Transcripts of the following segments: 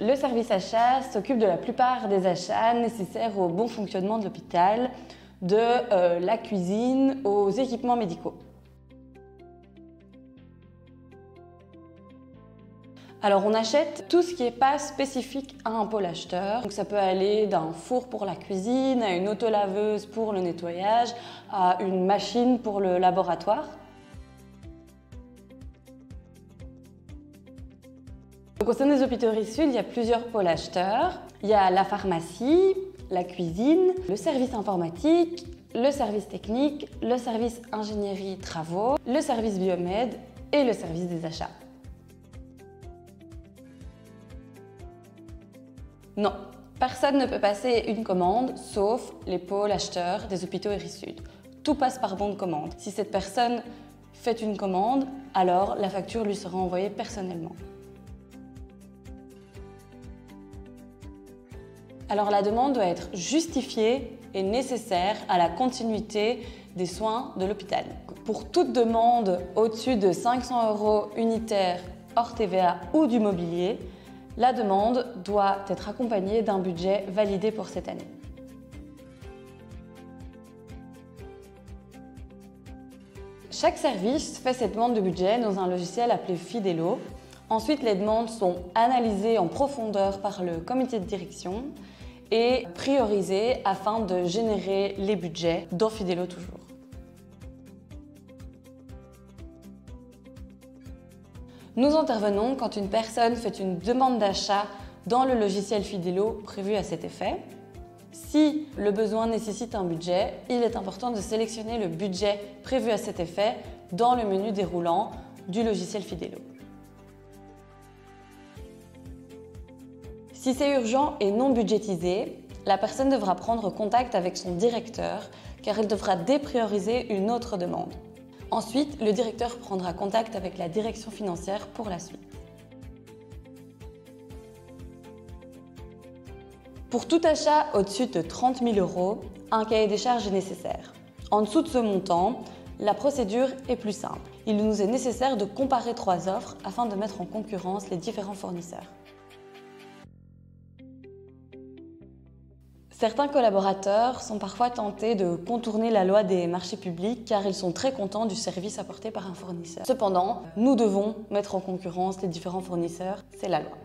Le service achat s'occupe de la plupart des achats nécessaires au bon fonctionnement de l'hôpital, de la cuisine aux équipements médicaux. Alors on achète tout ce qui n'est pas spécifique à un pôle acheteur. Donc ça peut aller d'un four pour la cuisine, à une autolaveuse pour le nettoyage, à une machine pour le laboratoire. Donc au sein des hôpitaux Risusud, il y a plusieurs pôles acheteurs. Il y a la pharmacie, la cuisine, le service informatique, le service technique, le service ingénierie travaux, le service biomède et le service des achats. Non, personne ne peut passer une commande sauf les pôles acheteurs des hôpitaux Risusud. Tout passe par bon de commande. Si cette personne fait une commande, alors la facture lui sera envoyée personnellement. Alors la demande doit être justifiée et nécessaire à la continuité des soins de l'hôpital. Pour toute demande au-dessus de 500 € unitaires hors TVA ou du mobilier, la demande doit être accompagnée d'un budget validé pour cette année. Chaque service fait cette demande de budget dans un logiciel appelé Fidelo. Ensuite, les demandes sont analysées en profondeur par le comité de direction et priorisées afin de générer les budgets dans Fidelo toujours. Nous intervenons quand une personne fait une demande d'achat dans le logiciel Fidelo prévu à cet effet. Si le besoin nécessite un budget, il est important de sélectionner le budget prévu à cet effet dans le menu déroulant du logiciel Fidelo. Si c'est urgent et non budgétisé, la personne devra prendre contact avec son directeur car elle devra déprioriser une autre demande. Ensuite, le directeur prendra contact avec la direction financière pour la suite. Pour tout achat au-dessus de 30 000 €, un cahier des charges est nécessaire. En dessous de ce montant, la procédure est plus simple. Il nous est nécessaire de comparer 3 offres afin de mettre en concurrence les différents fournisseurs. Certains collaborateurs sont parfois tentés de contourner la loi des marchés publics car ils sont très contents du service apporté par un fournisseur. Cependant, nous devons mettre en concurrence les différents fournisseurs, c'est la loi.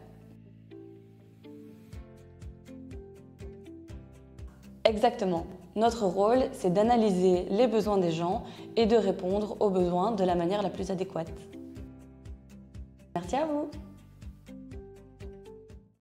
Exactement. Notre rôle, c'est d'analyser les besoins des gens et de répondre aux besoins de la manière la plus adéquate. Merci à vous!